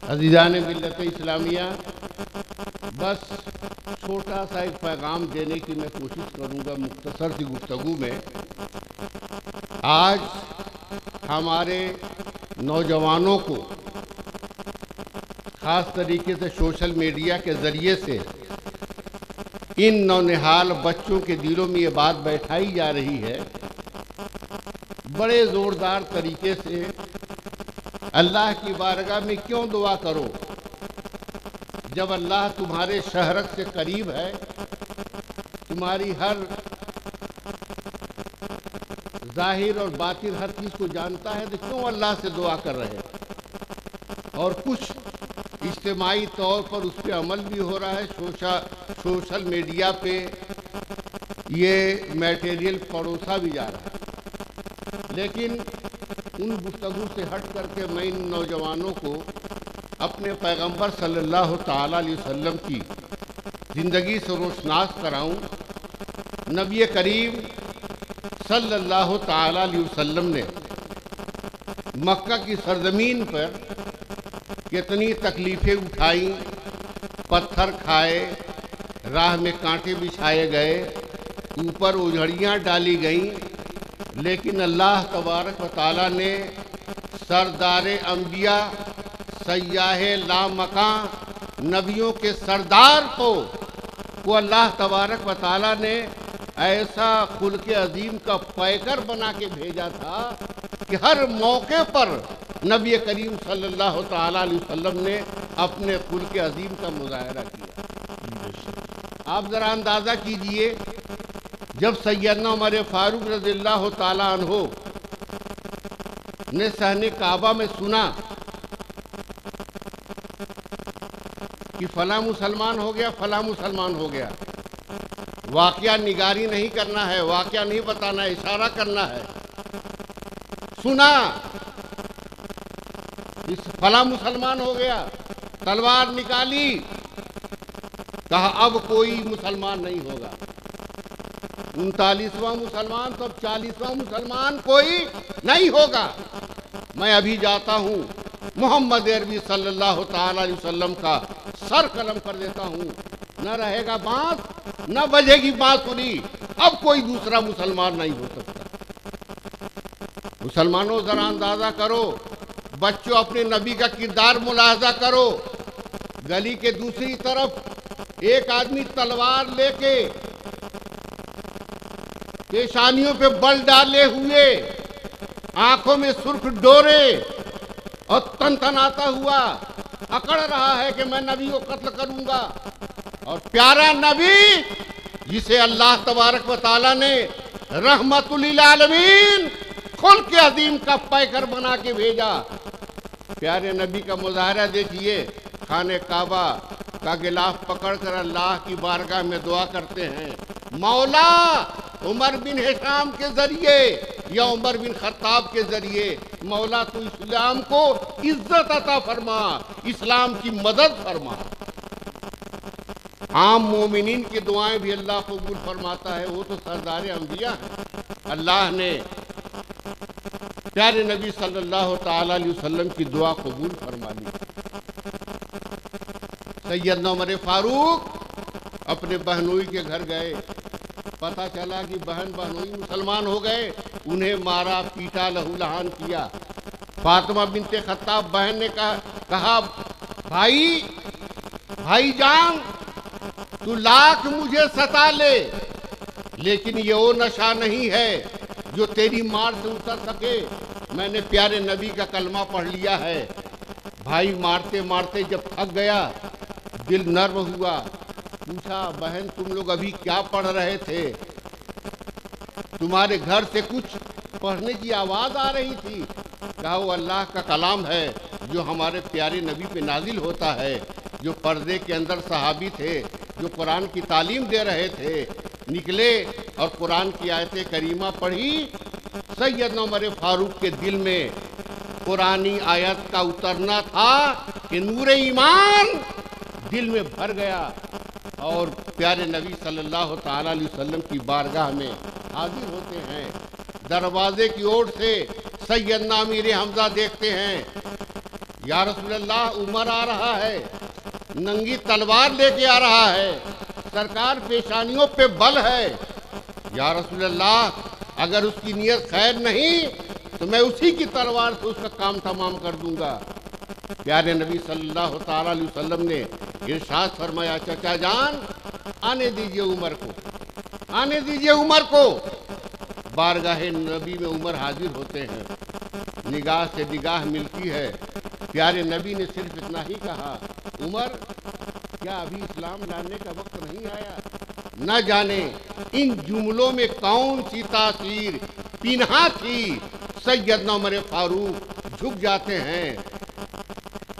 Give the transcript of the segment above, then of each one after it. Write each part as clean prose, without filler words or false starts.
अज़ीज़ान मिल्लत इस्लामिया, बस छोटा सा एक पैगाम देने की मैं कोशिश करूंगा मुख्तसर सी गुफ्तगू में। आज हमारे नौजवानों को ख़ास तरीके से सोशल मीडिया के ज़रिए से इन नौनिहाल बच्चों के दिलों में ये बात बैठाई जा रही है बड़े ज़ोरदार तरीके से, अल्लाह की बारगाह में क्यों दुआ करो जब अल्लाह तुम्हारे शहरत से करीब है, तुम्हारी हर जाहिर और बातिन हर चीज़ को जानता है, तो क्यों अल्लाह से दुआ कर रहे हैं। और कुछ इज्तिमाई तौर पर उस पर अमल भी हो रहा है, सोशल मीडिया पे ये मटेरियल परोसा भी जा रहा है। लेकिन उन गुफ्तगू से हट करके मैं इन नौजवानों को अपने पैगंबर सल्लल्लाहु ताला अलैहि वसल्लम की ज़िंदगी से रोशनास कराऊं। नबी करीम सल्लल्लाहु ताला अलैहि वसल्लम ने मक्का की सरजमीन पर कितनी तकलीफ़ें उठाई, पत्थर खाए, राह में कांटे बिछाए गए, ऊपर उजड़ियाँ डाली गईं, लेकिन अल्लाह तबारक व तआला ने सरदार अंबिया सय्याह लामकां नबियों के सरदार को अल्लाह तबारक व तआला ने ऐसा खुल्क़ अज़ीम का पैकर बना के भेजा था कि हर मौके पर नबी करीम सल्लल्लाहु ताला अलैहि वसल्लम ने अपने खुल्क़ अज़ीम का मुज़ाहरा किया। आप ज़रा अंदाज़ा कीजिए, जब सैयदना उमर फारूक रज़ियल्लाहु ताला अन्हो ने सहने काबा में सुना कि फला मुसलमान हो गया, फला मुसलमान हो गया, वाक़या निगारी नहीं करना है, वाक़या नहीं बताना है, इशारा करना है। सुना इस फला मुसलमान हो गया, तलवार निकाली, कहा अब कोई मुसलमान नहीं होगा। 39वां मुसलमान, तब 40वां मुसलमान कोई नहीं होगा। मैं अभी जाता हूँ, मोहम्मद अरबी सल्लल्लाहु ताला अलैहि वसल्लम का सर कलम कर देता हूँ, न रहेगा बांस, न बजेगी बांसुरी, अब कोई दूसरा मुसलमान नहीं हो सकता। मुसलमानों जरा अंदाजा करो, बच्चों अपने नबी का किरदार मुलाहजा करो। गली के दूसरी तरफ एक आदमी तलवार लेके पेशानियों पे बल डाले हुए, आंखों में सुर्ख डोरे और तनतनाता हुआ अकड़ रहा है कि मैं नबी को कत्ल करूंगा। और प्यारा नबी जिसे अल्लाह तबारक व तआला ने रहमतुल लिल आलमीन खुल्क़ अज़ीम का पैकर बना के भेजा, प्यारे नबी का मुज़ाहरा देखिए। खाने काबा का गिलाफ पकड़कर अल्लाह की बारगाह में दुआ करते हैं, मौला उमर बिन हिशाम के जरिए या उमर बिन खत्ताब के जरिए मौला तू इस्लाम को इज्जत अता फरमा, इस्लाम की मदद फरमा। आम मोमिनीन की दुआएं भी अल्लाह कबूल फरमाता है, वो तो सरदार अंबिया हैं। अल्लाह ने प्यारे नबी सल्लल्लाहु ताला अलैहि वसल्लम की दुआ कबूल फरमा ली। सैयदना उमर फारूक अपने बहनोई के घर गए, पता चला कि बहन बहनोई मुसलमान हो गए, उन्हें मारा पीटा लहूलहान किया। फातिमा बिनते खत्ताब बहन ने कहा भाईजान तू लाख मुझे सता ले, लेकिन ये वो नशा नहीं है जो तेरी मार से उतर सके। मैंने प्यारे नबी का कलमा पढ़ लिया है। भाई मारते मारते जब थक गया, दिल नर्म हुआ, पूछा बहन तुम लोग अभी क्या पढ़ रहे थे? तुम्हारे घर से कुछ पढ़ने की आवाज़ आ रही थी। कहा वो अल्लाह का कलाम है जो हमारे प्यारे नबी पे नाजिल होता है, जो पर्दे के अंदर सहाबी थे, जो कुरान की तालीम दे रहे थे। निकले और कुरान की आयत करीमा पढ़ी। सैयदना उमर फारूक के दिल में कुरानी आयत का उतरना था कि नूर ईमान दिल में भर गया और प्यारे नबी सल्लल्लाहु ताला अलैहि वसल्लम की बारगाह में हाजिर होते हैं। दरवाजे की ओर से सैयदना अमीर हमजा देखते हैं, या रसूल अल्लाह, उमर आ रहा है, नंगी तलवार लेके आ रहा है, सरकार पेशानियों पे बल है। या रसूल अल्लाह, अगर उसकी नीयत खैर नहीं तो मैं उसी की तलवार से उसका काम तमाम कर दूंगा। प्यारे नबी सल्लल्लाहु ताला अलैहि वसल्लम ने इरशाद फरमाया, चाचा जान आने दीजिए उमर को, आने दीजिए उमर को। बारगाहे नबी में उमर हाजिर होते हैं, निगाह से निगाह मिलती है। प्यारे नबी ने सिर्फ इतना ही कहा, उमर क्या अभी इस्लाम लाने का वक्त नहीं आया? न जाने इन जुमलों में कौन सी तासीर पिन्हा थी। सैयदना उमर फारूक झुक जाते हैं,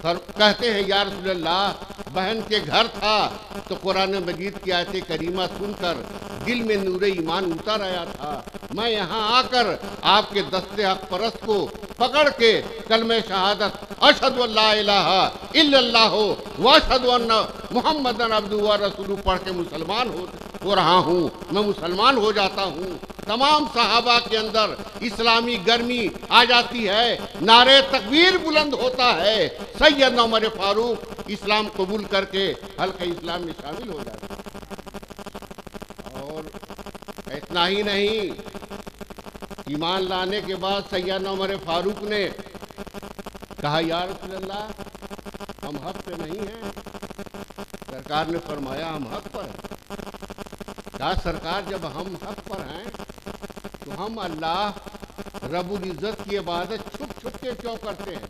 कहते हैं, या रसूल अल्लाह, बहन के घर था तो कुरान मजीद की आयत करीमा सुनकर दिल में नूरे ईमान उतर आया था। मैं यहाँ आकर आपके दस्ते हक परस्त को पकड़ के कलमे शहादत अशहदु अल्ला इलाहा इल्लल्लाह व अशहदु अन्ना मुहम्मदन अब्दुहु व रसूलुहु पढ़ के मुसलमान हो रहा हूँ, मैं मुसलमान हो जाता हूँ। तमाम सहाबा के अंदर इस्लामी गर्मी आ जाती है, नारे तकबीर बुलंद होता है। सैयदना उमर फारूक इस्लाम कबूल करके हल्के इस्लाम में शामिल हो जाते हैं। और इतना ही नहीं, ईमान लाने के बाद सैयदना उमर फारूक ने कहा, या रसूल अल्लाह, हम हक पे नहीं हैं। सरकार ने फरमाया, हम हक पर हैं। कहा, सरकार जब हम हक पर हैं तो हम अल्लाह रब्बुल इज्जत की इबादत छुप छुप के क्यों करते हैं?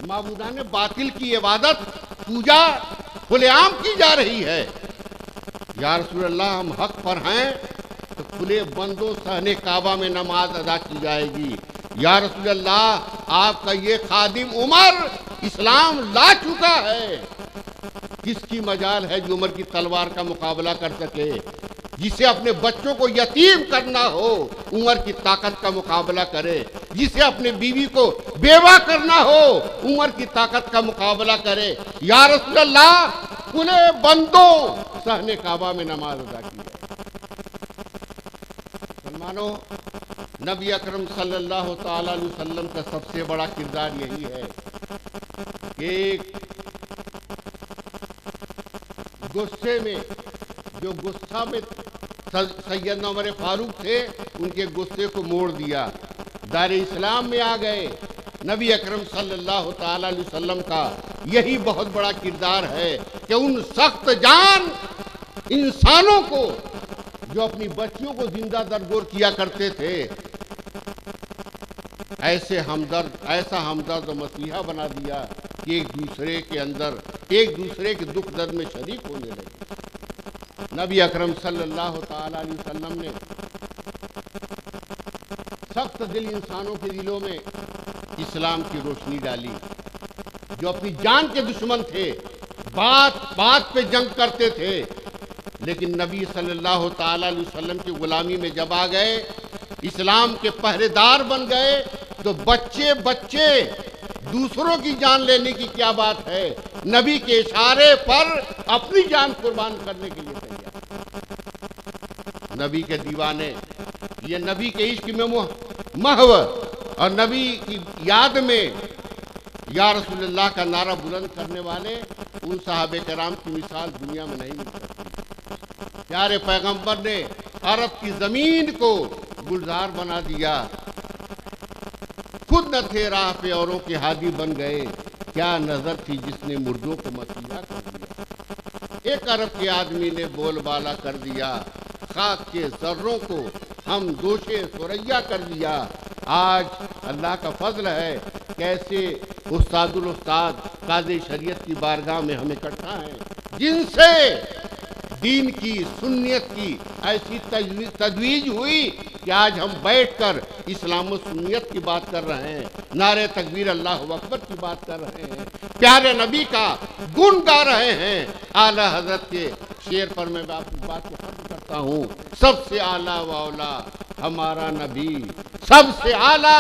माबूदाने बातिल की इबादत पूजा खुलेआम की जा रही है। या रसूल अल्लाह, हम हक पर हैं तो खुले बंदों सहने काबा में नमाज अदा की जाएगी। या रसूल अल्लाह, आपका ये खादिम उमर इस्लाम ला चुका है। किसकी मजाल है जो उमर की तलवार का मुकाबला कर सके? जिसे अपने बच्चों को यतीम करना हो उमर की ताकत का मुकाबला करे, जिसे अपने बीवी को बेवा करना हो उमर की ताकत का मुकाबला करे। या रसूल अल्लाह, खुले बंदों सहने काबा में नमाज अदा की है। मुसलमानों, नबी अकरम सल्लल्लाहु ताला अलैहि वसल्लम का सबसे बड़ा किरदार यही है कि गुस्से में, जो गुस्सा में सैयदना उमर फारूक थे, उनके गुस्से को मोड़ दिया, दार इस्लाम में आ गए। नबी अकरम सल्लल्लाहु ताला अलैहि वसल्लम का यही बहुत बड़ा किरदार है कि उन सख्त जान इंसानों को जो अपनी बच्चियों को जिंदा दरगोर किया करते थे, ऐसा हमदर्द मसीहा बना दिया कि एक दूसरे के अंदर एक दूसरे के दुख दर्द में शरीक होने लगे। नबी अकरम सल्लल्लाहु ताला अलैहि वसल्लम ने सख्त दिल इंसानों के दिलों में इस्लाम की रोशनी डाली। जो अपनी जान के दुश्मन थे, बात बात पे जंग करते थे, लेकिन नबी सल्लल्लाहु ताला अलैहि वसल्लम की गुलामी में जब आ गए, इस्लाम के पहरेदार बन गए, तो बच्चे बच्चे दूसरों की जान लेने की क्या बात है, नबी के इशारे पर अपनी जान कुर्बान करने के लिए तैयार। नबी के दीवाने, ये नबी के इश्क में महव और नबी की याद में या रसूलुल्लाह का नारा बुलंद करने वाले उन साहबे कराम की मिसाल दुनिया में नहीं मिल सकती। प्यारे पैगंबर ने अरब की जमीन को गुलजार बना दिया, खुद न थे राह पे औरों के हादी बन गए। क्या नजर थी जिसने मुर्दों को मसीहा कर दिया। एक अरब के आदमी ने बोलबाला कर दिया, खाक के जर्रों को हम दोषे सुरैया कर दिया। आज अल्लाह का फजल है, कैसे उस्तादुल उस्ताद काज़ी शरीयत की बारगाह में हम इकट्ठा हैं, जिनसे दीन की सुन्नियत की ऐसी तजवीज हुई कि आज हम बैठकर इस्लाम और सुन्नियत की बात कर रहे हैं, नारे तकबीर अल्लाह अकबर की बात कर रहे हैं, प्यारे नबी का गुण गा रहे हैं। आला हजरत के शेर पर मैं आपकी बात को खत्म करता हूँ। सबसे आला वाला हमारा नबी, सबसे आला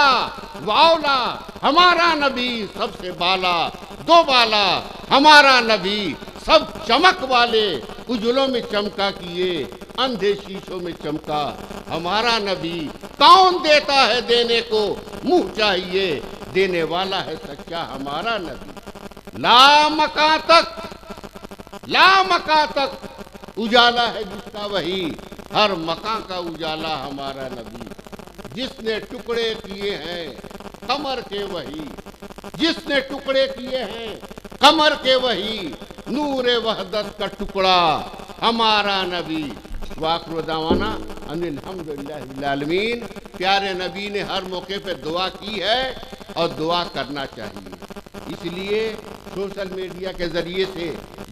वाला हमारा नबी, सबसे बाला दो बाला हमारा नबी, सब चमक वाले उजलों में चमका किए, अंधे शीशों में चमका हमारा नबी। कौन देता है देने को मुंह चाहिए, देने वाला है सच्चा हमारा नबी। ला मका तक उजाला है जिसका वही, हर मका का उजाला हमारा नबी। जिसने टुकड़े किए हैं कमर के वही, जिसने टुकड़े किए हैं कमर के वही, नूरे वहदत का टुकड़ा हमारा नबी। वाक़िअ दावाना अनिल हम्दुलिल्लाहि रब्बिल आलमीन। प्यारे नबी ने हर मौके पे दुआ की है और दुआ करना चाहिए। इसलिए सोशल मीडिया के ज़रिए से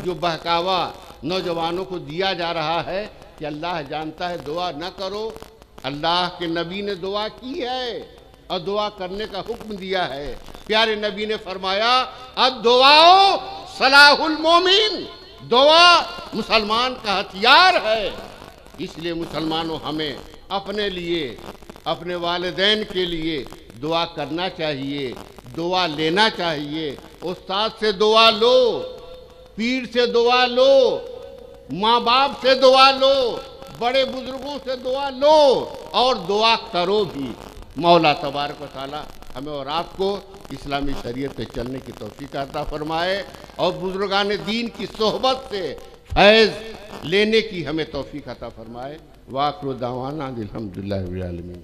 जो बहकावा नौजवानों को दिया जा रहा है कि अल्लाह जानता है दुआ न करो, अल्लाह के नबी ने दुआ की है और दुआ करने का हुक्म दिया है। प्यारे नबी ने फरमाया अद्दुआओ सलाहुल मोमिन, दुआ मुसलमान का हथियार है। इसलिए मुसलमानों हमें अपने लिए, अपने वालिदैन के लिए दुआ करना चाहिए, दुआ लेना चाहिए। उस्ताद से दुआ लो, पीर से दुआ लो, माँ बाप से दुआ लो, बड़े बुजुर्गों से दुआ लो और दुआ करो भी। मौला तबारक व तआला हमें और आपको इस्लामी शरीयत पे चलने की तौफीक अता फरमाए और बुजुर्गान दीन की सोहबत से फैज़ लेने की हमें तौफीक अता फरमाए। वाक़िअ दावाना अनिल हम्दुलिल्लाहि रब्बिल आलमीन।